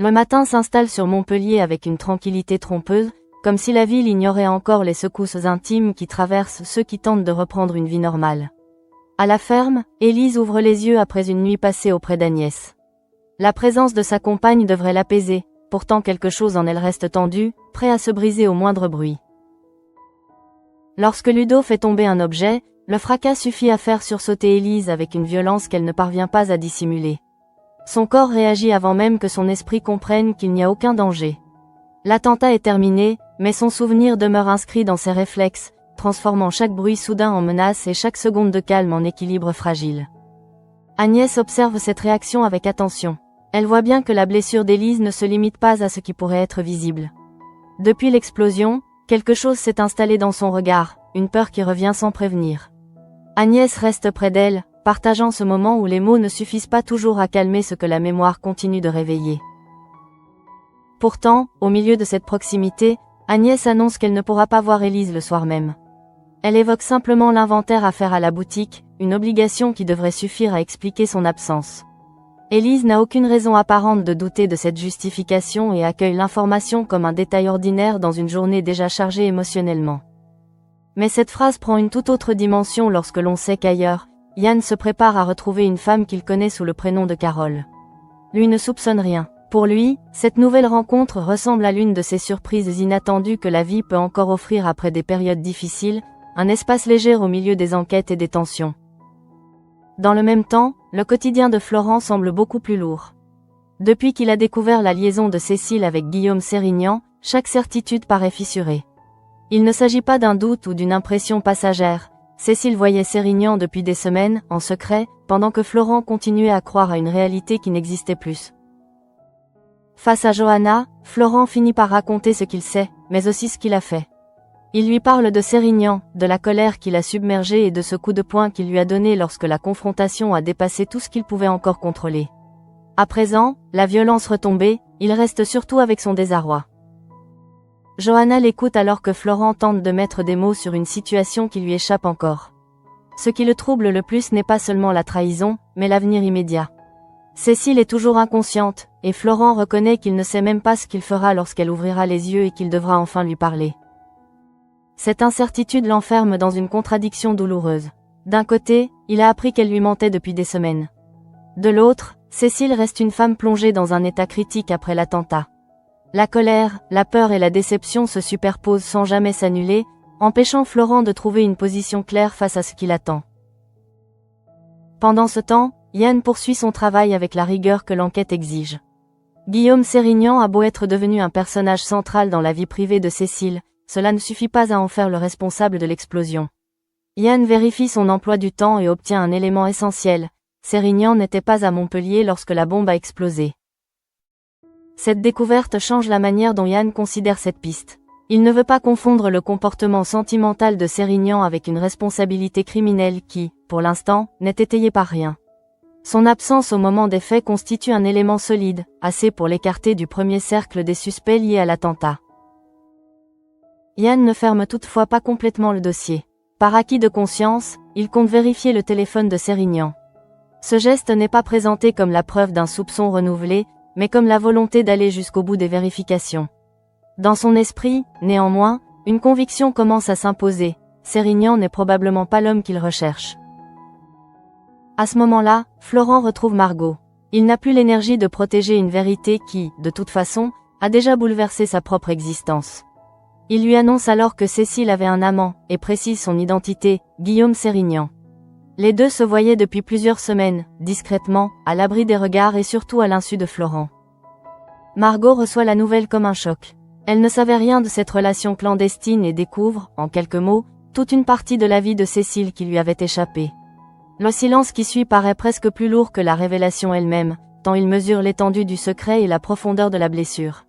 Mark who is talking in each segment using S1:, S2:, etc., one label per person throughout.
S1: Le matin s'installe sur Montpellier avec une tranquillité trompeuse, comme si la ville ignorait encore les secousses intimes qui traversent ceux qui tentent de reprendre une vie normale. À la ferme, Élise ouvre les yeux après une nuit passée auprès d'Agnès. La présence de sa compagne devrait l'apaiser, pourtant quelque chose en elle reste tendu, prêt à se briser au moindre bruit. Lorsque Ludo fait tomber un objet, le fracas suffit à faire sursauter Élise avec une violence qu'elle ne parvient pas à dissimuler. Son corps réagit avant même que son esprit comprenne qu'il n'y a aucun danger. L'attentat est terminé, mais son souvenir demeure inscrit dans ses réflexes, transformant chaque bruit soudain en menace et chaque seconde de calme en équilibre fragile. Agnès observe cette réaction avec attention. Elle voit bien que la blessure d'Élise ne se limite pas à ce qui pourrait être visible. Depuis l'explosion, quelque chose s'est installé dans son regard, une peur qui revient sans prévenir. Agnès reste près d'elle, partageant ce moment où les mots ne suffisent pas toujours à calmer ce que la mémoire continue de réveiller. Pourtant, au milieu de cette proximité, Agnès annonce qu'elle ne pourra pas voir Élise le soir même. Elle évoque simplement l'inventaire à faire à la boutique, une obligation qui devrait suffire à expliquer son absence. Élise n'a aucune raison apparente de douter de cette justification et accueille l'information comme un détail ordinaire dans une journée déjà chargée émotionnellement. Mais cette phrase prend une toute autre dimension lorsque l'on sait qu'ailleurs, Yann se prépare à retrouver une femme qu'il connaît sous le prénom de Carole. Lui ne soupçonne rien. Pour lui, cette nouvelle rencontre ressemble à l'une de ces surprises inattendues que la vie peut encore offrir après des périodes difficiles, un espace léger au milieu des enquêtes et des tensions. Dans le même temps, le quotidien de Florent semble beaucoup plus lourd. Depuis qu'il a découvert la liaison de Cécile avec Guillaume Sérignan, chaque certitude paraît fissurée. Il ne s'agit pas d'un doute ou d'une impression passagère. Cécile voyait Sérignan depuis des semaines, en secret, pendant que Florent continuait à croire à une réalité qui n'existait plus. Face à Johanna, Florent finit par raconter ce qu'il sait, mais aussi ce qu'il a fait. Il lui parle de Sérignan, de la colère qui l'a submergé et de ce coup de poing qu'il lui a donné lorsque la confrontation a dépassé tout ce qu'il pouvait encore contrôler. À présent, la violence retombée, il reste surtout avec son désarroi. Johanna l'écoute alors que Florent tente de mettre des mots sur une situation qui lui échappe encore. Ce qui le trouble le plus n'est pas seulement la trahison, mais l'avenir immédiat. Cécile est toujours inconsciente, et Florent reconnaît qu'il ne sait même pas ce qu'il fera lorsqu'elle ouvrira les yeux et qu'il devra enfin lui parler. Cette incertitude l'enferme dans une contradiction douloureuse. D'un côté, il a appris qu'elle lui mentait depuis des semaines. De l'autre, Cécile reste une femme plongée dans un état critique après l'attentat. La colère, la peur et la déception se superposent sans jamais s'annuler, empêchant Florent de trouver une position claire face à ce qui l'attend. Pendant ce temps, Yann poursuit son travail avec la rigueur que l'enquête exige. Guillaume Sérignan a beau être devenu un personnage central dans la vie privée de Cécile, cela ne suffit pas à en faire le responsable de l'explosion. Yann vérifie son emploi du temps et obtient un élément essentiel. Sérignan n'était pas à Montpellier lorsque la bombe a explosé. Cette découverte change la manière dont Yann considère cette piste. Il ne veut pas confondre le comportement sentimental de Sérignan avec une responsabilité criminelle qui, pour l'instant, n'est étayée par rien. Son absence au moment des faits constitue un élément solide, assez pour l'écarter du premier cercle des suspects liés à l'attentat. Yann ne ferme toutefois pas complètement le dossier. Par acquis de conscience, il compte vérifier le téléphone de Sérignan. Ce geste n'est pas présenté comme la preuve d'un soupçon renouvelé, mais comme la volonté d'aller jusqu'au bout des vérifications. Dans son esprit, néanmoins, une conviction commence à s'imposer. Sérignan n'est probablement pas l'homme qu'il recherche. À ce moment-là, Florent retrouve Margot. Il n'a plus l'énergie de protéger une vérité qui, de toute façon, a déjà bouleversé sa propre existence. Il lui annonce alors que Cécile avait un amant, et précise son identité, Guillaume Sérignan. Les deux se voyaient depuis plusieurs semaines, discrètement, à l'abri des regards et surtout à l'insu de Florent. Margot reçoit la nouvelle comme un choc. Elle ne savait rien de cette relation clandestine et découvre, en quelques mots, toute une partie de la vie de Cécile qui lui avait échappé. Le silence qui suit paraît presque plus lourd que la révélation elle-même, tant il mesure l'étendue du secret et la profondeur de la blessure.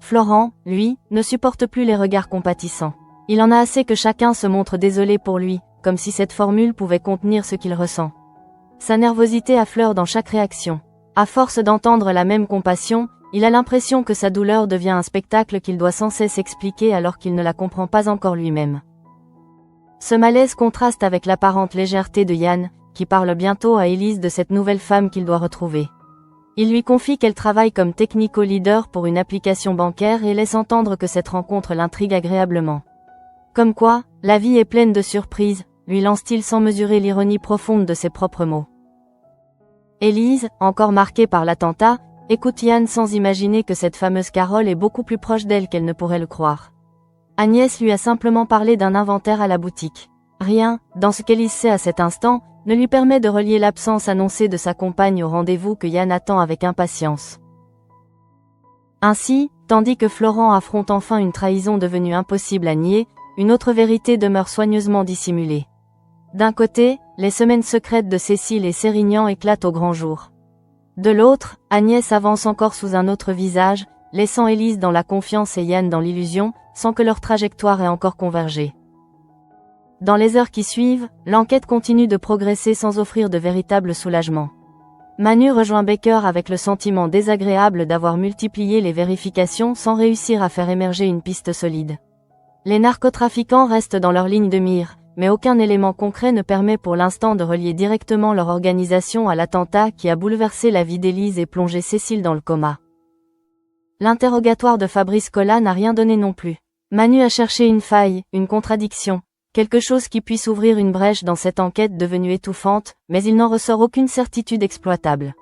S1: Florent, lui, ne supporte plus les regards compatissants. Il en a assez que chacun se montre désolé pour lui, comme si cette formule pouvait contenir ce qu'il ressent. Sa nervosité affleure dans chaque réaction. À force d'entendre la même compassion, il a l'impression que sa douleur devient un spectacle qu'il doit sans cesse expliquer alors qu'il ne la comprend pas encore lui-même. Ce malaise contraste avec l'apparente légèreté de Yann, qui parle bientôt à Élise de cette nouvelle femme qu'il doit retrouver. Il lui confie qu'elle travaille comme technico-leader pour une application bancaire et laisse entendre que cette rencontre l'intrigue agréablement. Comme quoi, la vie est pleine de surprises, lui lance-t-il sans mesurer l'ironie profonde de ses propres mots. Élise, encore marquée par l'attentat, écoute Yann sans imaginer que cette fameuse Carole est beaucoup plus proche d'elle qu'elle ne pourrait le croire. Agnès lui a simplement parlé d'un inventaire à la boutique. Rien, dans ce qu'Élise sait à cet instant, ne lui permet de relier l'absence annoncée de sa compagne au rendez-vous que Yann attend avec impatience. Ainsi, tandis que Florent affronte enfin une trahison devenue impossible à nier, une autre vérité demeure soigneusement dissimulée. D'un côté, les semaines secrètes de Cécile et Sérignan éclatent au grand jour. De l'autre, Agnès avance encore sous un autre visage, laissant Élise dans la confiance et Yann dans l'illusion, sans que leur trajectoire ait encore convergé. Dans les heures qui suivent, l'enquête continue de progresser sans offrir de véritable soulagement. Manu rejoint Baker avec le sentiment désagréable d'avoir multiplié les vérifications sans réussir à faire émerger une piste solide. Les narcotrafiquants restent dans leur ligne de mire, mais aucun élément concret ne permet pour l'instant de relier directement leur organisation à l'attentat qui a bouleversé la vie d'Élise et plongé Cécile dans le coma. L'interrogatoire de Fabrice Collat n'a rien donné non plus. Manu a cherché une faille, une contradiction, quelque chose qui puisse ouvrir une brèche dans cette enquête devenue étouffante, mais il n'en ressort aucune certitude exploitable.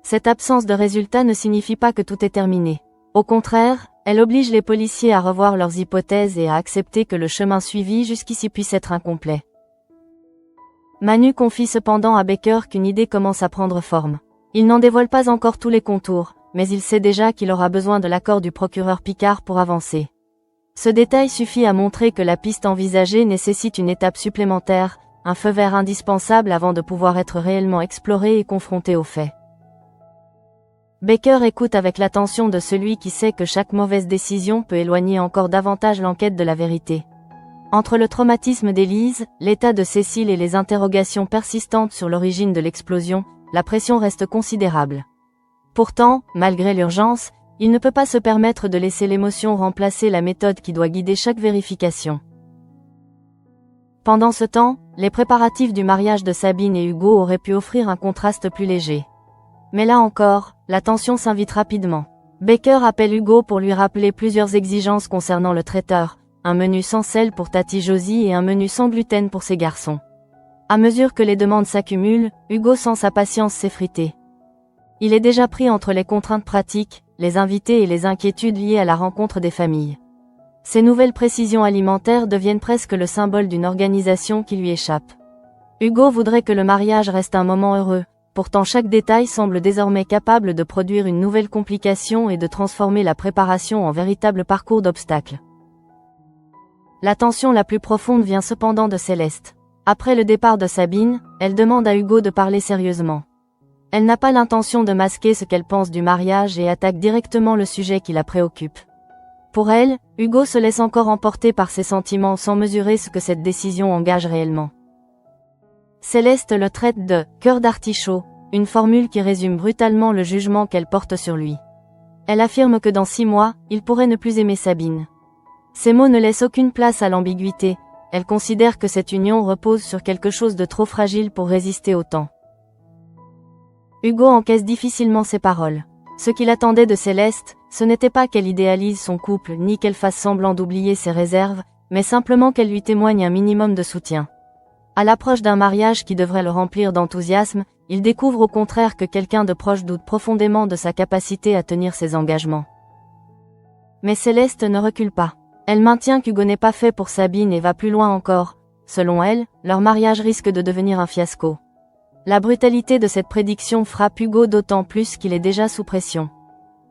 S1: Cette absence de résultat ne signifie pas que tout est terminé. Au contraire, elle oblige les policiers à revoir leurs hypothèses et à accepter que le chemin suivi jusqu'ici puisse être incomplet. Manu confie cependant à Baker qu'une idée commence à prendre forme. Il n'en dévoile pas encore tous les contours, mais il sait déjà qu'il aura besoin de l'accord du procureur Picard pour avancer. Ce détail suffit à montrer que la piste envisagée nécessite une étape supplémentaire, un feu vert indispensable avant de pouvoir être réellement exploré et confronté aux faits. Baker écoute avec l'attention de celui qui sait que chaque mauvaise décision peut éloigner encore davantage l'enquête de la vérité. Entre le traumatisme d'Élise, l'état de Cécile et les interrogations persistantes sur l'origine de l'explosion, la pression reste considérable. Pourtant, malgré l'urgence, il ne peut pas se permettre de laisser l'émotion remplacer la méthode qui doit guider chaque vérification. Pendant ce temps, les préparatifs du mariage de Sabine et Hugo auraient pu offrir un contraste plus léger. Mais là encore, la tension s'invite rapidement. Baker appelle Hugo pour lui rappeler plusieurs exigences concernant le traiteur, un menu sans sel pour Tati Josie et un menu sans gluten pour ses garçons. À mesure que les demandes s'accumulent, Hugo sent sa patience s'effriter. Il est déjà pris entre les contraintes pratiques, les invités et les inquiétudes liées à la rencontre des familles. Ces nouvelles précisions alimentaires deviennent presque le symbole d'une organisation qui lui échappe. Hugo voudrait que le mariage reste un moment heureux, pourtant chaque détail semble désormais capable de produire une nouvelle complication et de transformer la préparation en véritable parcours d'obstacles. La tension la plus profonde vient cependant de Céleste. Après le départ de Sabine, elle demande à Hugo de parler sérieusement. Elle n'a pas l'intention de masquer ce qu'elle pense du mariage et attaque directement le sujet qui la préoccupe. Pour elle, Hugo se laisse encore emporter par ses sentiments sans mesurer ce que cette décision engage réellement. Céleste le traite de « cœur d'artichaut », une formule qui résume brutalement le jugement qu'elle porte sur lui. Elle affirme que dans 6 mois, il pourrait ne plus aimer Sabine. Ces mots ne laissent aucune place à l'ambiguïté, elle considère que cette union repose sur quelque chose de trop fragile pour résister au temps. Hugo encaisse difficilement ces paroles. Ce qu'il attendait de Céleste, ce n'était pas qu'elle idéalise son couple ni qu'elle fasse semblant d'oublier ses réserves, mais simplement qu'elle lui témoigne un minimum de soutien. À l'approche d'un mariage qui devrait le remplir d'enthousiasme, il découvre au contraire que quelqu'un de proche doute profondément de sa capacité à tenir ses engagements. Mais Céleste ne recule pas. Elle maintient qu'Hugo n'est pas fait pour Sabine et va plus loin encore. Selon elle, leur mariage risque de devenir un fiasco. La brutalité de cette prédiction frappe Hugo d'autant plus qu'il est déjà sous pression.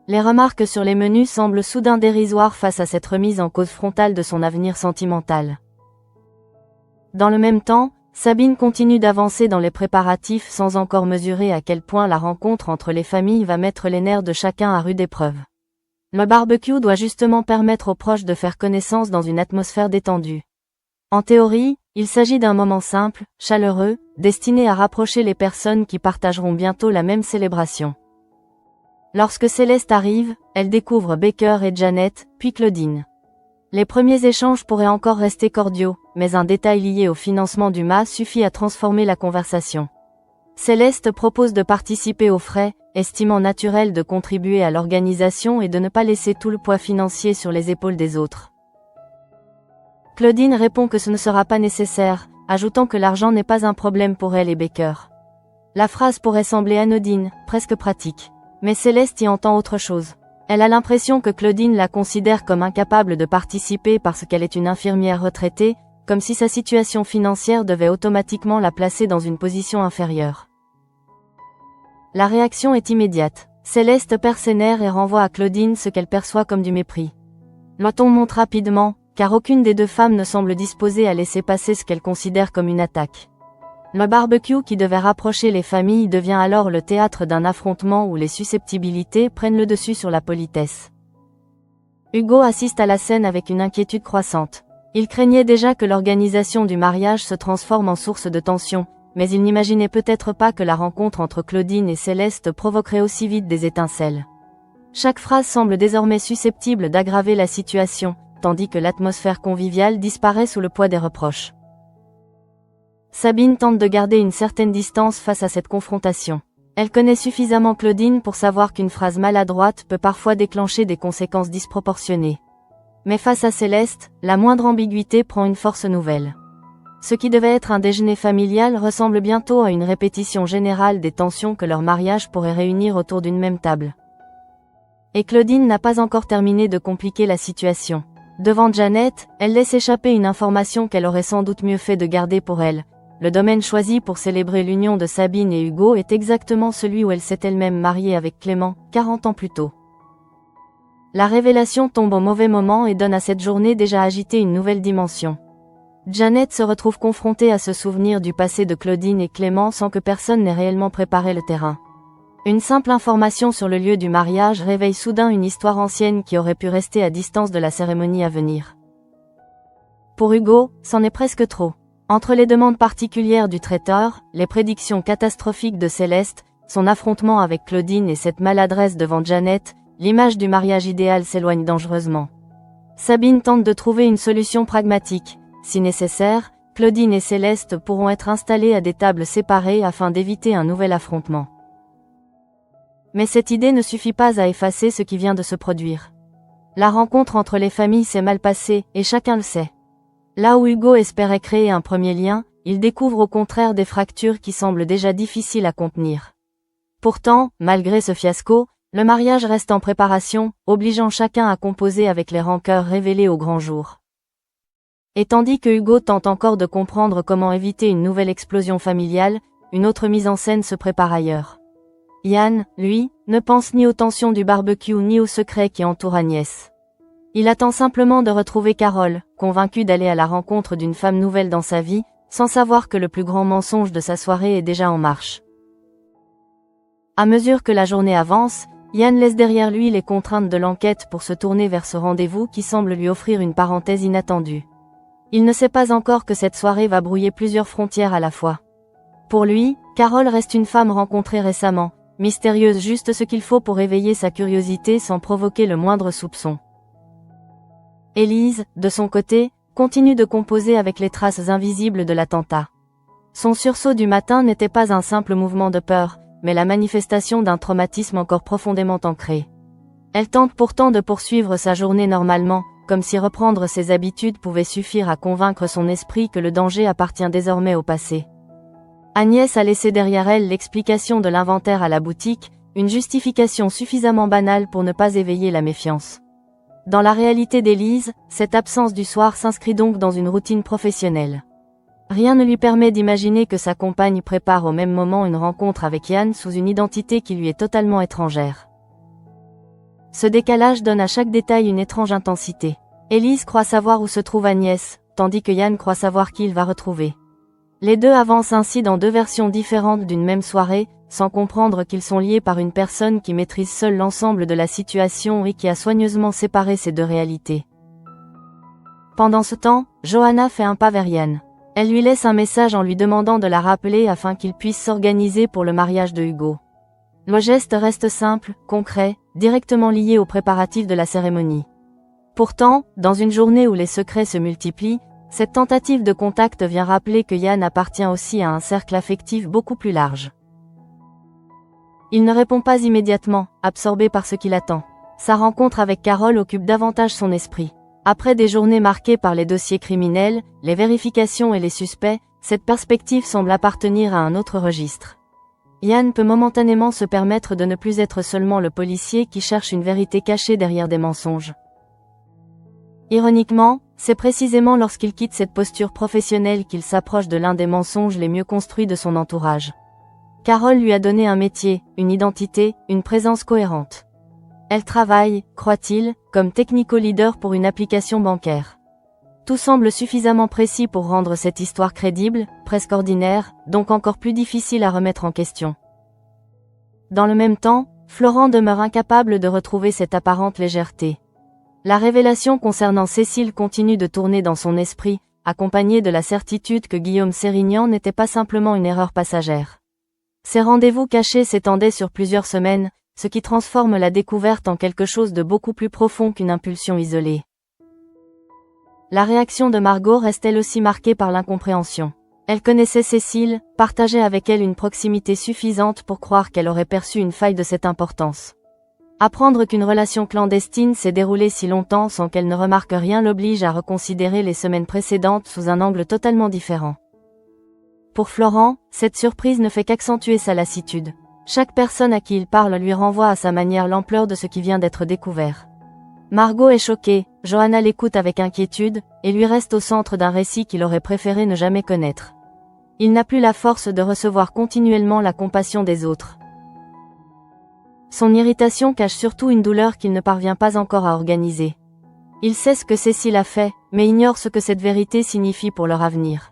S1: Les remarques sur les menus semblent soudain dérisoires face à cette remise en cause frontale de son avenir sentimental. Dans le même temps, Sabine continue d'avancer dans les préparatifs sans encore mesurer à quel point la rencontre entre les familles va mettre les nerfs de chacun à rude épreuve. Le barbecue doit justement permettre aux proches de faire connaissance dans une atmosphère détendue. En théorie, il s'agit d'un moment simple, chaleureux, destiné à rapprocher les personnes qui partageront bientôt la même célébration. Lorsque Céleste arrive, elle découvre Baker et Janet, puis Claudine. Les premiers échanges pourraient encore rester cordiaux, mais un détail lié au financement du MA suffit à transformer la conversation. Céleste propose de participer aux frais, estimant naturel de contribuer à l'organisation et de ne pas laisser tout le poids financier sur les épaules des autres. Claudine répond que ce ne sera pas nécessaire, ajoutant que l'argent n'est pas un problème pour elle et Baker. La phrase pourrait sembler anodine, presque pratique. Mais Céleste y entend autre chose. Elle a l'impression que Claudine la considère comme incapable de participer parce qu'elle est une infirmière retraitée, comme si sa situation financière devait automatiquement la placer dans une position inférieure. La réaction est immédiate. Céleste perd ses nerfs et renvoie à Claudine ce qu'elle perçoit comme du mépris. Le ton monte rapidement, car aucune des deux femmes ne semble disposée à laisser passer ce qu'elle considère comme une attaque. Le barbecue qui devait rapprocher les familles devient alors le théâtre d'un affrontement où les susceptibilités prennent le dessus sur la politesse. Hugo assiste à la scène avec une inquiétude croissante. Il craignait déjà que l'organisation du mariage se transforme en source de tension, mais il n'imaginait peut-être pas que la rencontre entre Claudine et Céleste provoquerait aussi vite des étincelles. Chaque phrase semble désormais susceptible d'aggraver la situation, tandis que l'atmosphère conviviale disparaît sous le poids des reproches. Sabine tente de garder une certaine distance face à cette confrontation. Elle connaît suffisamment Claudine pour savoir qu'une phrase maladroite peut parfois déclencher des conséquences disproportionnées. Mais face à Céleste, la moindre ambiguïté prend une force nouvelle. Ce qui devait être un déjeuner familial ressemble bientôt à une répétition générale des tensions que leur mariage pourrait réunir autour d'une même table. Et Claudine n'a pas encore terminé de compliquer la situation. Devant Janet, elle laisse échapper une information qu'elle aurait sans doute mieux fait de garder pour elle. Le domaine choisi pour célébrer l'union de Sabine et Hugo est exactement celui où elle s'est elle-même mariée avec Clément, 40 ans plus tôt. La révélation tombe au mauvais moment et donne à cette journée déjà agitée une nouvelle dimension. Janet se retrouve confrontée à ce souvenir du passé de Claudine et Clément sans que personne n'ait réellement préparé le terrain. Une simple information sur le lieu du mariage réveille soudain une histoire ancienne qui aurait pu rester à distance de la cérémonie à venir. Pour Hugo, c'en est presque trop. Entre les demandes particulières du traiteur, les prédictions catastrophiques de Céleste, son affrontement avec Claudine et cette maladresse devant Janet, l'image du mariage idéal s'éloigne dangereusement. Sabine tente de trouver une solution pragmatique. Si nécessaire, Claudine et Céleste pourront être installées à des tables séparées afin d'éviter un nouvel affrontement. Mais cette idée ne suffit pas à effacer ce qui vient de se produire. La rencontre entre les familles s'est mal passée, et chacun le sait. Là où Hugo espérait créer un premier lien, il découvre au contraire des fractures qui semblent déjà difficiles à contenir. Pourtant, malgré ce fiasco, le mariage reste en préparation, obligeant chacun à composer avec les rancœurs révélées au grand jour. Et tandis que Hugo tente encore de comprendre comment éviter une nouvelle explosion familiale, une autre mise en scène se prépare ailleurs. Yann, lui, ne pense ni aux tensions du barbecue ni aux secrets qui entourent Agnès. Il attend simplement de retrouver Carole, convaincu d'aller à la rencontre d'une femme nouvelle dans sa vie, sans savoir que le plus grand mensonge de sa soirée est déjà en marche. À mesure que la journée avance, Yann laisse derrière lui les contraintes de l'enquête pour se tourner vers ce rendez-vous qui semble lui offrir une parenthèse inattendue. Il ne sait pas encore que cette soirée va brouiller plusieurs frontières à la fois. Pour lui, Carole reste une femme rencontrée récemment, mystérieuse juste ce qu'il faut pour éveiller sa curiosité sans provoquer le moindre soupçon. Élise, de son côté, continue de composer avec les traces invisibles de l'attentat. Son sursaut du matin n'était pas un simple mouvement de peur, mais la manifestation d'un traumatisme encore profondément ancré. Elle tente pourtant de poursuivre sa journée normalement, comme si reprendre ses habitudes pouvait suffire à convaincre son esprit que le danger appartient désormais au passé. Agnès a laissé derrière elle l'explication de l'inventaire à la boutique, une justification suffisamment banale pour ne pas éveiller la méfiance. Dans la réalité d'Élise, cette absence du soir s'inscrit donc dans une routine professionnelle. Rien ne lui permet d'imaginer que sa compagne prépare au même moment une rencontre avec Yann sous une identité qui lui est totalement étrangère. Ce décalage donne à chaque détail une étrange intensité. Élise croit savoir où se trouve Agnès, tandis que Yann croit savoir qui il va retrouver. Les deux avancent ainsi dans deux versions différentes d'une même soirée, sans comprendre qu'ils sont liés par une personne qui maîtrise seule l'ensemble de la situation et qui a soigneusement séparé ces deux réalités. Pendant ce temps, Johanna fait un pas vers Yann. Elle lui laisse un message en lui demandant de la rappeler afin qu'il puisse s'organiser pour le mariage de Hugo. Le geste reste simple, concret, directement lié aux préparatifs de la cérémonie. Pourtant, dans une journée où les secrets se multiplient, cette tentative de contact vient rappeler que Yann appartient aussi à un cercle affectif beaucoup plus large. Il ne répond pas immédiatement, absorbé par ce qui l'attend. Sa rencontre avec Carol occupe davantage son esprit. Après des journées marquées par les dossiers criminels, les vérifications et les suspects, cette perspective semble appartenir à un autre registre. Ian peut momentanément se permettre de ne plus être seulement le policier qui cherche une vérité cachée derrière des mensonges. Ironiquement, c'est précisément lorsqu'il quitte cette posture professionnelle qu'il s'approche de l'un des mensonges les mieux construits de son entourage. Carol lui a donné un métier, une identité, une présence cohérente. Elle travaille, croit-il, comme technico-leader pour une application bancaire. Tout semble suffisamment précis pour rendre cette histoire crédible, presque ordinaire, donc encore plus difficile à remettre en question. Dans le même temps, Florent demeure incapable de retrouver cette apparente légèreté. La révélation concernant Cécile continue de tourner dans son esprit, accompagnée de la certitude que Guillaume Sérignan n'était pas simplement une erreur passagère. Ces rendez-vous cachés s'étendaient sur plusieurs semaines, ce qui transforme la découverte en quelque chose de beaucoup plus profond qu'une impulsion isolée. La réaction de Margot reste elle aussi marquée par l'incompréhension. Elle connaissait Cécile, partageait avec elle une proximité suffisante pour croire qu'elle aurait perçu une faille de cette importance. Apprendre qu'une relation clandestine s'est déroulée si longtemps sans qu'elle ne remarque rien l'oblige à reconsidérer les semaines précédentes sous un angle totalement différent. Pour Florent, cette surprise ne fait qu'accentuer sa lassitude. Chaque personne à qui il parle lui renvoie à sa manière l'ampleur de ce qui vient d'être découvert. Margot est choquée, Johanna l'écoute avec inquiétude, et lui reste au centre d'un récit qu'il aurait préféré ne jamais connaître. Il n'a plus la force de recevoir continuellement la compassion des autres. Son irritation cache surtout une douleur qu'il ne parvient pas encore à organiser. Il sait ce que Cécile a fait, mais ignore ce que cette vérité signifie pour leur avenir.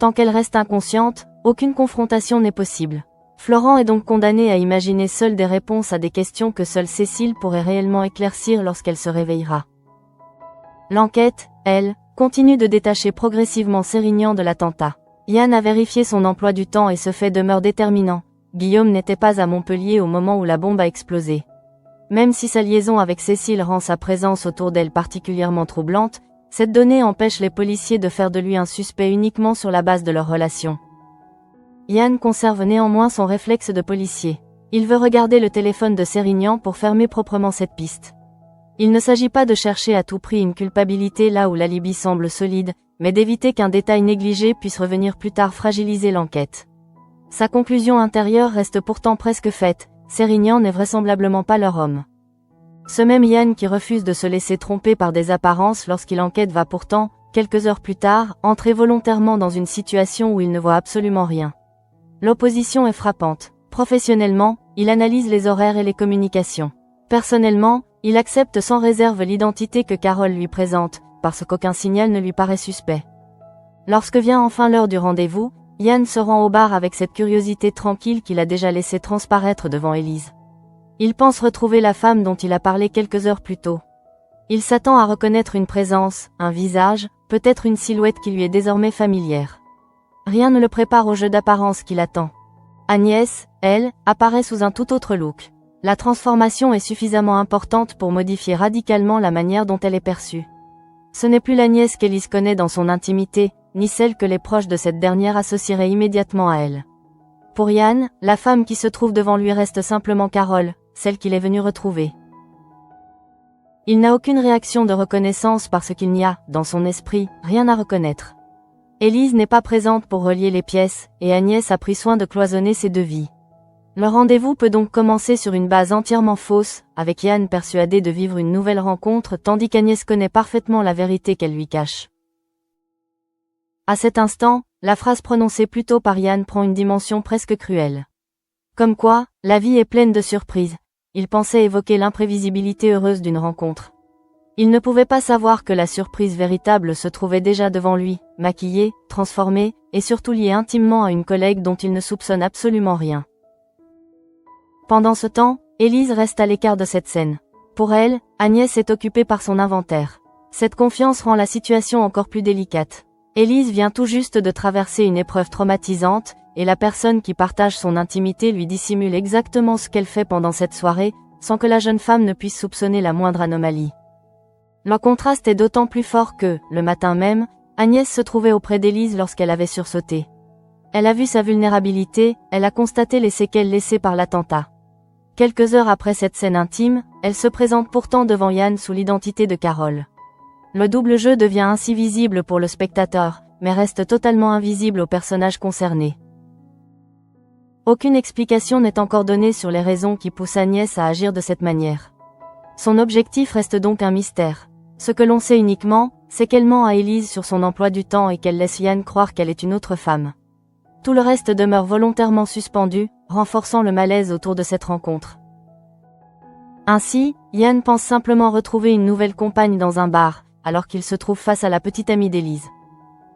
S1: Tant qu'elle reste inconsciente, aucune confrontation n'est possible. Florent est donc condamné à imaginer seul des réponses à des questions que seule Cécile pourrait réellement éclaircir lorsqu'elle se réveillera. L'enquête, elle, continue de détacher progressivement Sérignan de l'attentat. Ian a vérifié son emploi du temps et ce fait demeure déterminant. Guillaume n'était pas à Montpellier au moment où la bombe a explosé. Même si sa liaison avec Cécile rend sa présence autour d'elle particulièrement troublante, cette donnée empêche les policiers de faire de lui un suspect uniquement sur la base de leur relation. Ian conserve néanmoins son réflexe de policier. Il veut regarder le téléphone de Sérignan pour fermer proprement cette piste. Il ne s'agit pas de chercher à tout prix une culpabilité là où l'alibi semble solide, mais d'éviter qu'un détail négligé puisse revenir plus tard fragiliser l'enquête. Sa conclusion intérieure reste pourtant presque faite, Sérignan n'est vraisemblablement pas leur homme. Ce même Ian qui refuse de se laisser tromper par des apparences lorsqu'il enquête va pourtant, quelques heures plus tard, entrer volontairement dans une situation où il ne voit absolument rien. L'opposition est frappante. Professionnellement, il analyse les horaires et les communications. Personnellement, il accepte sans réserve l'identité que Carol lui présente, parce qu'aucun signal ne lui paraît suspect. Lorsque vient enfin l'heure du rendez-vous, Ian se rend au bar avec cette curiosité tranquille qu'il a déjà laissé transparaître devant Élise. Il pense retrouver la femme dont il a parlé quelques heures plus tôt. Il s'attend à reconnaître une présence, un visage, peut-être une silhouette qui lui est désormais familière. Rien ne le prépare au jeu d'apparence qui l'attend. Agnès, elle, apparaît sous un tout autre look. La transformation est suffisamment importante pour modifier radicalement la manière dont elle est perçue. Ce n'est plus l'Agnès qu'Élise connaît dans son intimité, ni celle que les proches de cette dernière associeraient immédiatement à elle. Pour Ian, la femme qui se trouve devant lui reste simplement Carol, celle qu'il est venu retrouver. Il n'a aucune réaction de reconnaissance parce qu'il n'y a, dans son esprit, rien à reconnaître. Élise n'est pas présente pour relier les pièces, et Agnès a pris soin de cloisonner ces deux vies. Le rendez-vous peut donc commencer sur une base entièrement fausse, avec Ian persuadé de vivre une nouvelle rencontre tandis qu'Agnès connaît parfaitement la vérité qu'elle lui cache. À cet instant, la phrase prononcée plus tôt par Ian prend une dimension presque cruelle. Comme quoi, la vie est pleine de surprises. Il pensait évoquer l'imprévisibilité heureuse d'une rencontre. Il ne pouvait pas savoir que la surprise véritable se trouvait déjà devant lui, maquillée, transformée, et surtout liée intimement à une collègue dont il ne soupçonne absolument rien. Pendant ce temps, Élise reste à l'écart de cette scène. Pour elle, Agnès est occupée par son inventaire. Cette confiance rend la situation encore plus délicate. Élise vient tout juste de traverser une épreuve traumatisante, et la personne qui partage son intimité lui dissimule exactement ce qu'elle fait pendant cette soirée, sans que la jeune femme ne puisse soupçonner la moindre anomalie. Le contraste est d'autant plus fort que, le matin même, Agnès se trouvait auprès d'Élise lorsqu'elle avait sursauté. Elle a vu sa vulnérabilité, elle a constaté les séquelles laissées par l'attentat. Quelques heures après cette scène intime, elle se présente pourtant devant Yann sous l'identité de Carole. Le double jeu devient ainsi visible pour le spectateur, mais reste totalement invisible aux personnages concernés. Aucune explication n'est encore donnée sur les raisons qui poussent Agnès à agir de cette manière. Son objectif reste donc un mystère. Ce que l'on sait uniquement, c'est qu'elle ment à Élise sur son emploi du temps et qu'elle laisse Yann croire qu'elle est une autre femme. Tout le reste demeure volontairement suspendu, renforçant le malaise autour de cette rencontre. Ainsi, Yann pense simplement retrouver une nouvelle compagne dans un bar, alors qu'il se trouve face à la petite amie d'Élise.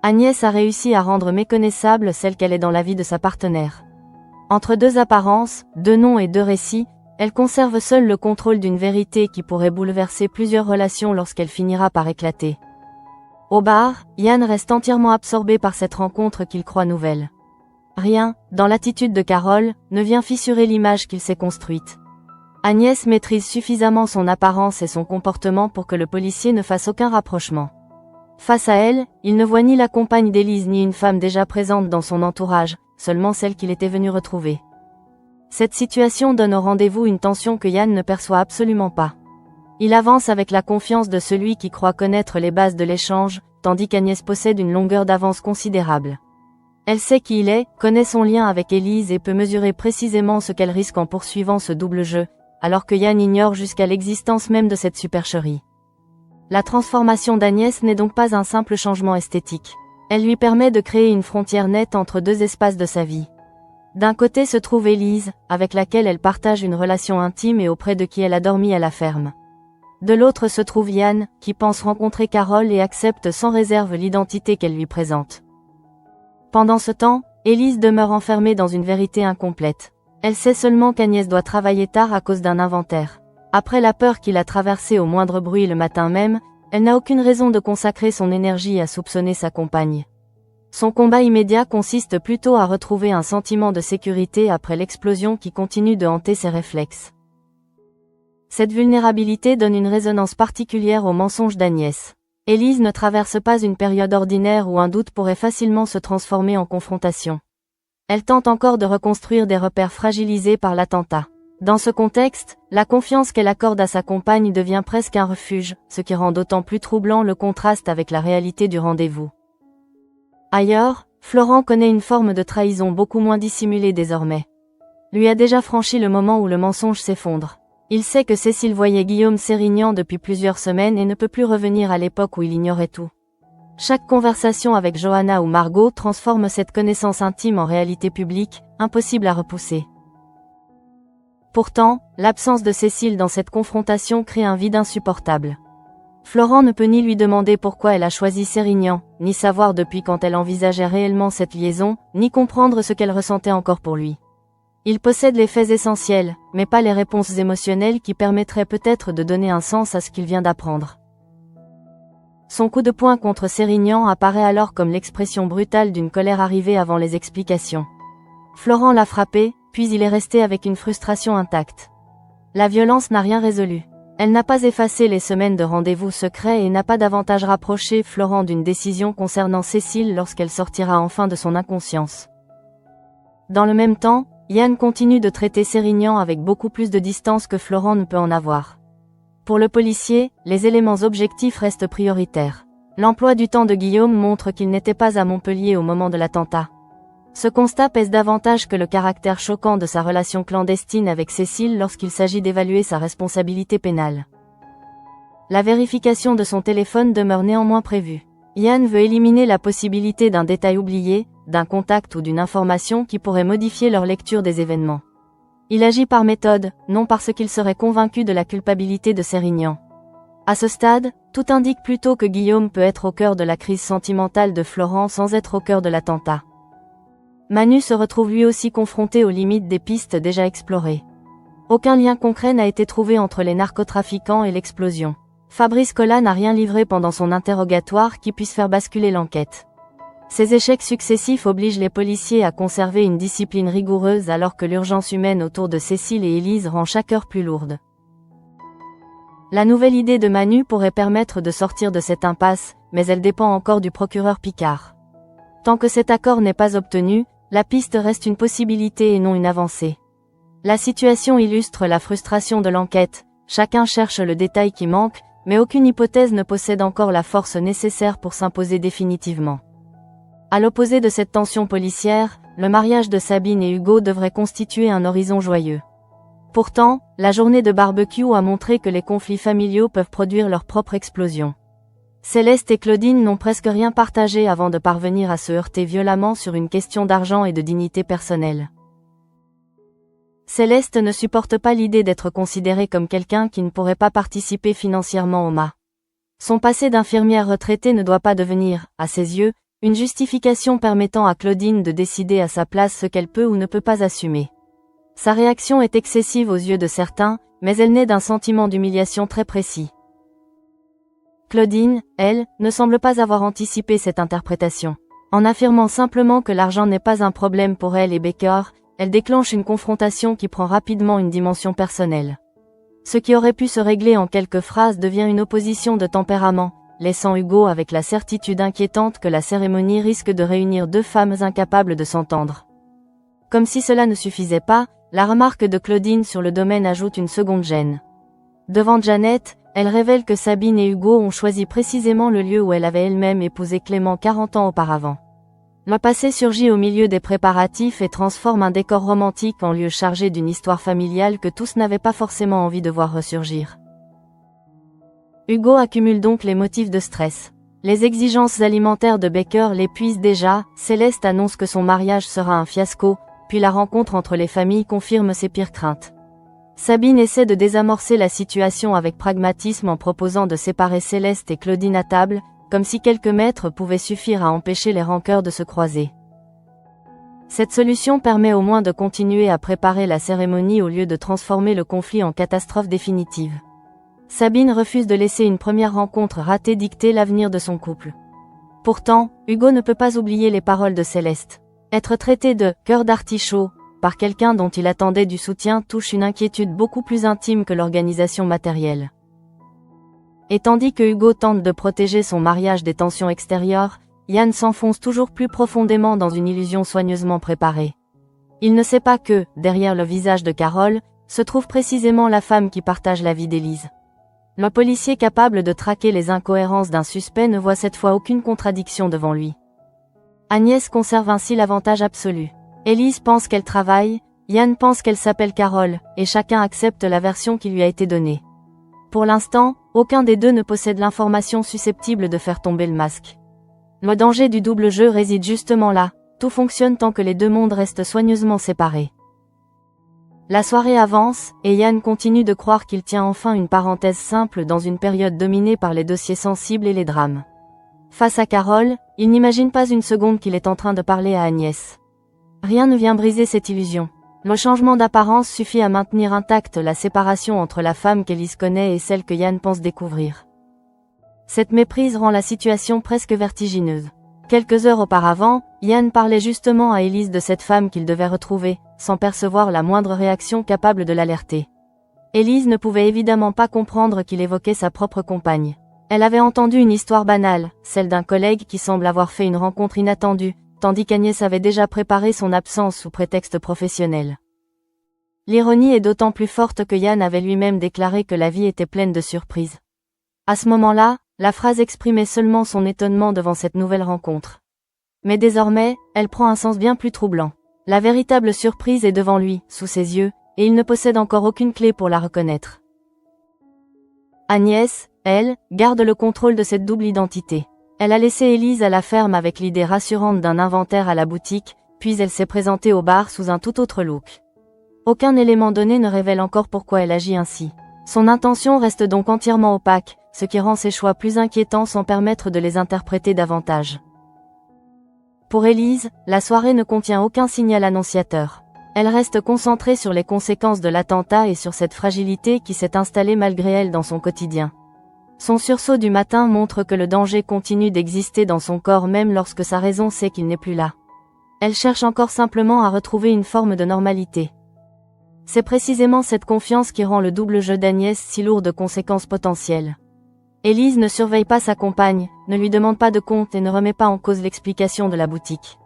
S1: Agnès a réussi à rendre méconnaissable celle qu'elle est dans la vie de sa partenaire. Entre deux apparences, deux noms et deux récits, elle conserve seule le contrôle d'une vérité qui pourrait bouleverser plusieurs relations lorsqu'elle finira par éclater. Au bar, Yann reste entièrement absorbé par cette rencontre qu'il croit nouvelle. Rien, dans l'attitude de Carole, ne vient fissurer l'image qu'il s'est construite. Agnès maîtrise suffisamment son apparence et son comportement pour que le policier ne fasse aucun rapprochement. Face à elle, il ne voit ni la compagne d'Élise ni une femme déjà présente dans son entourage, seulement celle qu'il était venu retrouver. Cette situation donne au rendez-vous une tension que Yann ne perçoit absolument pas. Il avance avec la confiance de celui qui croit connaître les bases de l'échange, tandis qu'Agnès possède une longueur d'avance considérable. Elle sait qui il est, connaît son lien avec Élise et peut mesurer précisément ce qu'elle risque en poursuivant ce double jeu, alors que Yann ignore jusqu'à l'existence même de cette supercherie. La transformation d'Agnès n'est donc pas un simple changement esthétique. Elle lui permet de créer une frontière nette entre deux espaces de sa vie. D'un côté se trouve Élise, avec laquelle elle partage une relation intime et auprès de qui elle a dormi à la ferme. De l'autre se trouve Yann, qui pense rencontrer Carole et accepte sans réserve l'identité qu'elle lui présente. Pendant ce temps, Élise demeure enfermée dans une vérité incomplète. Elle sait seulement qu'Agnès doit travailler tard à cause d'un inventaire. Après la peur qu'il a traversée au moindre bruit le matin même, elle n'a aucune raison de consacrer son énergie à soupçonner sa compagne. Son combat immédiat consiste plutôt à retrouver un sentiment de sécurité après l'explosion qui continue de hanter ses réflexes. Cette vulnérabilité donne une résonance particulière au mensonge d'Agnès. Élise ne traverse pas une période ordinaire où un doute pourrait facilement se transformer en confrontation. Elle tente encore de reconstruire des repères fragilisés par l'attentat. Dans ce contexte, la confiance qu'elle accorde à sa compagne devient presque un refuge, ce qui rend d'autant plus troublant le contraste avec la réalité du rendez-vous. Ailleurs, Florent connaît une forme de trahison beaucoup moins dissimulée désormais. Lui a déjà franchi le moment où le mensonge s'effondre. Il sait que Cécile voyait Guillaume Sérignan depuis plusieurs semaines et ne peut plus revenir à l'époque où il ignorait tout. Chaque conversation avec Johanna ou Margot transforme cette connaissance intime en réalité publique, impossible à repousser. Pourtant, l'absence de Cécile dans cette confrontation crée un vide insupportable. Florent ne peut ni lui demander pourquoi elle a choisi Sérignan, ni savoir depuis quand elle envisageait réellement cette liaison, ni comprendre ce qu'elle ressentait encore pour lui. Il possède les faits essentiels, mais pas les réponses émotionnelles qui permettraient peut-être de donner un sens à ce qu'il vient d'apprendre. Son coup de poing contre Sérignan apparaît alors comme l'expression brutale d'une colère arrivée avant les explications. Florent l'a frappé, puis il est resté avec une frustration intacte. La violence n'a rien résolu. Elle n'a pas effacé les semaines de rendez-vous secrets et n'a pas davantage rapproché Florent d'une décision concernant Cécile lorsqu'elle sortira enfin de son inconscience. Dans le même temps, Yann continue de traiter Sérignan avec beaucoup plus de distance que Florent ne peut en avoir. Pour le policier, les éléments objectifs restent prioritaires. L'emploi du temps de Guillaume montre qu'il n'était pas à Montpellier au moment de l'attentat. Ce constat pèse davantage que le caractère choquant de sa relation clandestine avec Cécile lorsqu'il s'agit d'évaluer sa responsabilité pénale. La vérification de son téléphone demeure néanmoins prévue. Yann veut éliminer la possibilité d'un détail oublié, d'un contact ou d'une information qui pourrait modifier leur lecture des événements. Il agit par méthode, non parce qu'il serait convaincu de la culpabilité de Sérignan. À ce stade, tout indique plutôt que Guillaume peut être au cœur de la crise sentimentale de Florent sans être au cœur de l'attentat. Manu se retrouve lui aussi confronté aux limites des pistes déjà explorées. Aucun lien concret n'a été trouvé entre les narcotrafiquants et l'explosion. Fabrice Collat n'a rien livré pendant son interrogatoire qui puisse faire basculer l'enquête. Ces échecs successifs obligent les policiers à conserver une discipline rigoureuse alors que l'urgence humaine autour de Cécile et Élise rend chaque heure plus lourde. La nouvelle idée de Manu pourrait permettre de sortir de cette impasse, mais elle dépend encore du procureur Picard. Tant que cet accord n'est pas obtenu, la piste reste une possibilité et non une avancée. La situation illustre la frustration de l'enquête, chacun cherche le détail qui manque, mais aucune hypothèse ne possède encore la force nécessaire pour s'imposer définitivement. À l'opposé de cette tension policière, le mariage de Sabine et Hugo devrait constituer un horizon joyeux. Pourtant, la journée de barbecue a montré que les conflits familiaux peuvent produire leur propre explosion. Céleste et Claudine n'ont presque rien partagé avant de parvenir à se heurter violemment sur une question d'argent et de dignité personnelle. Céleste ne supporte pas l'idée d'être considérée comme quelqu'un qui ne pourrait pas participer financièrement au MA. Son passé d'infirmière retraitée ne doit pas devenir, à ses yeux, une justification permettant à Claudine de décider à sa place ce qu'elle peut ou ne peut pas assumer. Sa réaction est excessive aux yeux de certains, mais elle naît d'un sentiment d'humiliation très précis. Claudine, elle, ne semble pas avoir anticipé cette interprétation. En affirmant simplement que l'argent n'est pas un problème pour elle et Baker, elle déclenche une confrontation qui prend rapidement une dimension personnelle. Ce qui aurait pu se régler en quelques phrases devient une opposition de tempérament, laissant Hugo avec la certitude inquiétante que la cérémonie risque de réunir deux femmes incapables de s'entendre. Comme si cela ne suffisait pas, la remarque de Claudine sur le domaine ajoute une seconde gêne. Devant Janet, elle révèle que Sabine et Hugo ont choisi précisément le lieu où elle avait elle-même épousé Clément 40 ans auparavant. Le passé surgit au milieu des préparatifs et transforme un décor romantique en lieu chargé d'une histoire familiale que tous n'avaient pas forcément envie de voir ressurgir. Hugo accumule donc les motifs de stress. Les exigences alimentaires de Baker l'épuisent déjà, Céleste annonce que son mariage sera un fiasco, puis la rencontre entre les familles confirme ses pires craintes. Sabine essaie de désamorcer la situation avec pragmatisme en proposant de séparer Céleste et Claudine à table, comme si quelques mètres pouvaient suffire à empêcher les rancœurs de se croiser. Cette solution permet au moins de continuer à préparer la cérémonie au lieu de transformer le conflit en catastrophe définitive. Sabine refuse de laisser une première rencontre ratée dicter l'avenir de son couple. Pourtant, Hugo ne peut pas oublier les paroles de Céleste. Être traité de « cœur d'artichaut » par quelqu'un dont il attendait du soutien touche une inquiétude beaucoup plus intime que l'organisation matérielle. Et tandis que Hugo tente de protéger son mariage des tensions extérieures, Yann s'enfonce toujours plus profondément dans une illusion soigneusement préparée. Il ne sait pas que, derrière le visage de Carole, se trouve précisément la femme qui partage la vie d'Élise. Le policier capable de traquer les incohérences d'un suspect ne voit cette fois aucune contradiction devant lui. Agnès conserve ainsi l'avantage absolu. Élise pense qu'elle travaille, Yann pense qu'elle s'appelle Carole, et chacun accepte la version qui lui a été donnée. Pour l'instant, aucun des deux ne possède l'information susceptible de faire tomber le masque. Le danger du double jeu réside justement là, tout fonctionne tant que les deux mondes restent soigneusement séparés. La soirée avance, et Yann continue de croire qu'il tient enfin une parenthèse simple dans une période dominée par les dossiers sensibles et les drames. Face à Carole, il n'imagine pas une seconde qu'il est en train de parler à Agnès. Rien ne vient briser cette illusion. Le changement d'apparence suffit à maintenir intacte la séparation entre la femme qu'Élise connaît et celle que Yann pense découvrir. Cette méprise rend la situation presque vertigineuse. Quelques heures auparavant, Yann parlait justement à Élise de cette femme qu'il devait retrouver, sans percevoir la moindre réaction capable de l'alerter. Élise ne pouvait évidemment pas comprendre qu'il évoquait sa propre compagne. Elle avait entendu une histoire banale, celle d'un collègue qui semble avoir fait une rencontre inattendue, tandis qu'Agnès avait déjà préparé son absence sous prétexte professionnel. L'ironie est d'autant plus forte que Yann avait lui-même déclaré que la vie était pleine de surprises. À ce moment-là, la phrase exprimait seulement son étonnement devant cette nouvelle rencontre. Mais désormais, elle prend un sens bien plus troublant. La véritable surprise est devant lui, sous ses yeux, et il ne possède encore aucune clé pour la reconnaître. Agnès, elle, garde le contrôle de cette double identité. Elle a laissé Élise à la ferme avec l'idée rassurante d'un inventaire à la boutique, puis elle s'est présentée au bar sous un tout autre look. Aucun élément donné ne révèle encore pourquoi elle agit ainsi. Son intention reste donc entièrement opaque, ce qui rend ses choix plus inquiétants sans permettre de les interpréter davantage. Pour Élise, la soirée ne contient aucun signal annonciateur. Elle reste concentrée sur les conséquences de l'attentat et sur cette fragilité qui s'est installée malgré elle dans son quotidien. Son sursaut du matin montre que le danger continue d'exister dans son corps même lorsque sa raison sait qu'il n'est plus là. Elle cherche encore simplement à retrouver une forme de normalité. C'est précisément cette confiance qui rend le double jeu d'Agnès si lourd de conséquences potentielles. Élise ne surveille pas sa compagne, ne lui demande pas de compte et ne remet pas en cause l'explication de la boutique.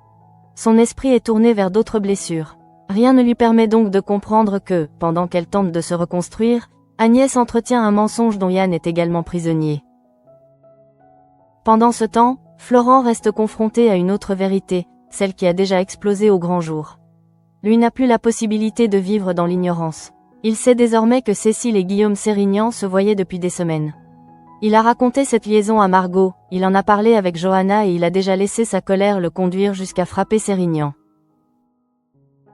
S1: Son esprit est tourné vers d'autres blessures. Rien ne lui permet donc de comprendre que, pendant qu'elle tente de se reconstruire, Agnès entretient un mensonge dont Yann est également prisonnier. Pendant ce temps, Florent reste confronté à une autre vérité, celle qui a déjà explosé au grand jour. Lui n'a plus la possibilité de vivre dans l'ignorance. Il sait désormais que Cécile et Guillaume Sérignan se voyaient depuis des semaines. Il a raconté cette liaison à Margot, il en a parlé avec Johanna et il a déjà laissé sa colère le conduire jusqu'à frapper Sérignan.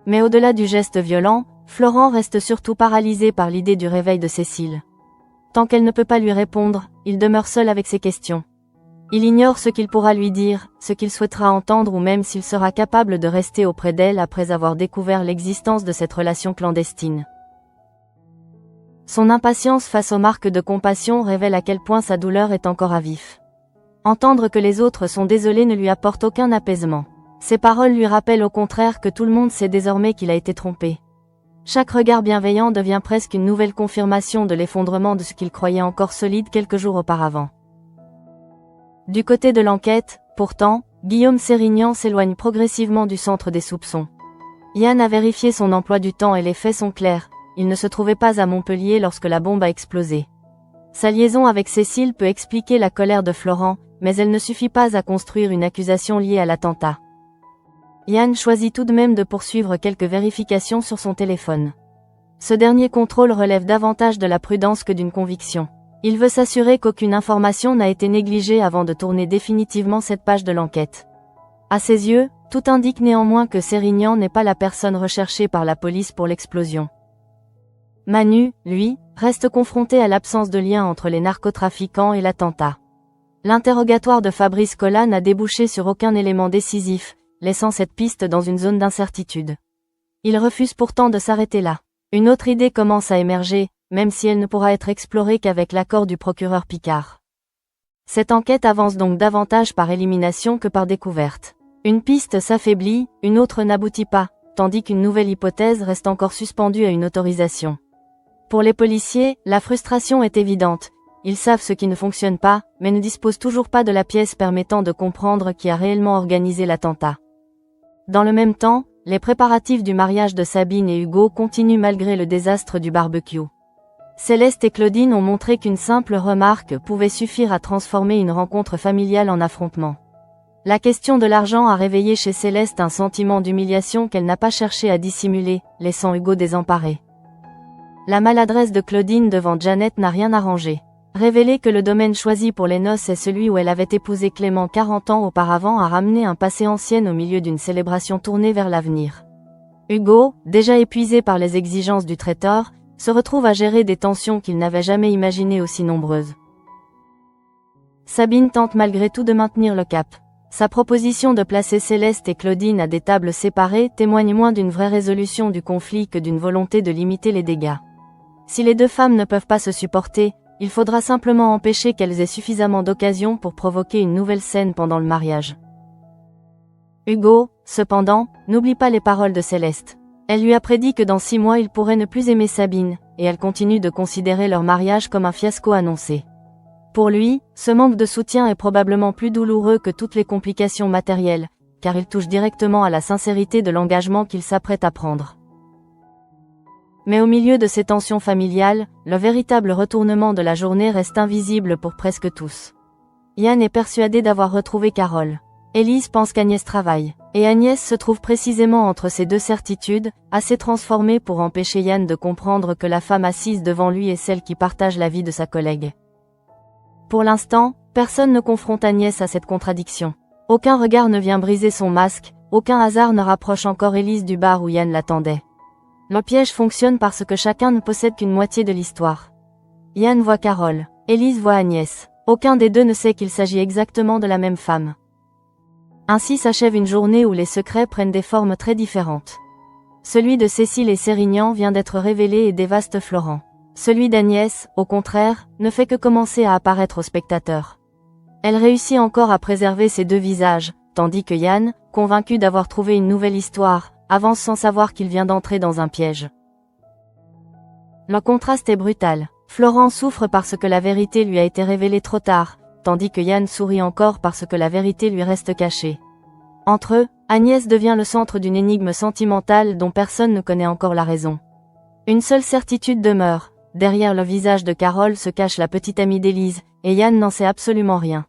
S1: Mais au-delà du geste violent, Florent reste surtout paralysé par l'idée du réveil de Cécile. Tant qu'elle ne peut pas lui répondre, il demeure seul avec ses questions. Il ignore ce qu'il pourra lui dire, ce qu'il souhaitera entendre ou même s'il sera capable de rester auprès d'elle après avoir découvert l'existence de cette relation clandestine. Son impatience face aux marques de compassion révèle à quel point sa douleur est encore à vif. Entendre que les autres sont désolés ne lui apporte aucun apaisement. Ses paroles lui rappellent au contraire que tout le monde sait désormais qu'il a été trompé. Chaque regard bienveillant devient presque une nouvelle confirmation de l'effondrement de ce qu'il croyait encore solide quelques jours auparavant. Du côté de l'enquête, pourtant, Guillaume Sérignan s'éloigne progressivement du centre des soupçons. Yann a vérifié son emploi du temps et les faits sont clairs, il ne se trouvait pas à Montpellier lorsque la bombe a explosé. Sa liaison avec Cécile peut expliquer la colère de Florent, mais elle ne suffit pas à construire une accusation liée à l'attentat. Yann choisit tout de même de poursuivre quelques vérifications sur son téléphone. Ce dernier contrôle relève davantage de la prudence que d'une conviction. Il veut s'assurer qu'aucune information n'a été négligée avant de tourner définitivement cette page de l'enquête. À ses yeux, tout indique néanmoins que Sérignan n'est pas la personne recherchée par la police pour l'explosion. Manu, lui, reste confronté à l'absence de lien entre les narcotrafiquants et l'attentat. L'interrogatoire de Fabrice Collat n'a débouché sur aucun élément décisif, laissant cette piste dans une zone d'incertitude. Il refuse pourtant de s'arrêter là. Une autre idée commence à émerger, même si elle ne pourra être explorée qu'avec l'accord du procureur Picard. Cette enquête avance donc davantage par élimination que par découverte. Une piste s'affaiblit, une autre n'aboutit pas, tandis qu'une nouvelle hypothèse reste encore suspendue à une autorisation. Pour les policiers, la frustration est évidente. Ils savent ce qui ne fonctionne pas, mais ne disposent toujours pas de la pièce permettant de comprendre qui a réellement organisé l'attentat. Dans le même temps, les préparatifs du mariage de Sabine et Hugo continuent malgré le désastre du barbecue. Céleste et Claudine ont montré qu'une simple remarque pouvait suffire à transformer une rencontre familiale en affrontement. La question de l'argent a réveillé chez Céleste un sentiment d'humiliation qu'elle n'a pas cherché à dissimuler, laissant Hugo désemparé. La maladresse de Claudine devant Janet n'a rien arrangé. Révéler que le domaine choisi pour les noces est celui où elle avait épousé Clément 40 ans auparavant a ramené un passé ancien au milieu d'une célébration tournée vers l'avenir. Hugo, déjà épuisé par les exigences du traiteur, se retrouve à gérer des tensions qu'il n'avait jamais imaginées aussi nombreuses. Sabine tente malgré tout de maintenir le cap. Sa proposition de placer Céleste et Claudine à des tables séparées témoigne moins d'une vraie résolution du conflit que d'une volonté de limiter les dégâts. Si les deux femmes ne peuvent pas se supporter, il faudra simplement empêcher qu'elles aient suffisamment d'occasions pour provoquer une nouvelle scène pendant le mariage. Hugo, cependant, n'oublie pas les paroles de Céleste. Elle lui a prédit que dans 6 mois il pourrait ne plus aimer Sabine, et elle continue de considérer leur mariage comme un fiasco annoncé. Pour lui, ce manque de soutien est probablement plus douloureux que toutes les complications matérielles, car il touche directement à la sincérité de l'engagement qu'il s'apprête à prendre. Mais au milieu de ces tensions familiales, le véritable retournement de la journée reste invisible pour presque tous. Yann est persuadé d'avoir retrouvé Carole. Élise pense qu'Agnès travaille. Et Agnès se trouve précisément entre ces deux certitudes, assez transformée pour empêcher Yann de comprendre que la femme assise devant lui est celle qui partage la vie de sa collègue. Pour l'instant, personne ne confronte Agnès à cette contradiction. Aucun regard ne vient briser son masque, aucun hasard ne rapproche encore Élise du bar où Yann l'attendait. Le piège fonctionne parce que chacun ne possède qu'une moitié de l'histoire. Yann voit Carole, Élise voit Agnès. Aucun des deux ne sait qu'il s'agit exactement de la même femme. Ainsi s'achève une journée où les secrets prennent des formes très différentes. Celui de Cécile et Sérignan vient d'être révélé et dévaste Florent. Celui d'Agnès, au contraire, ne fait que commencer à apparaître aux spectateurs. Elle réussit encore à préserver ses deux visages, tandis que Yann, convaincu d'avoir trouvé une nouvelle histoire, avance sans savoir qu'il vient d'entrer dans un piège. Le contraste est brutal. Florent souffre parce que la vérité lui a été révélée trop tard, tandis que Yann sourit encore parce que la vérité lui reste cachée. Entre eux, Agnès devient le centre d'une énigme sentimentale dont personne ne connaît encore la raison. Une seule certitude demeure, derrière le visage de Carole se cache la petite amie d'Élise, et Yann n'en sait absolument rien.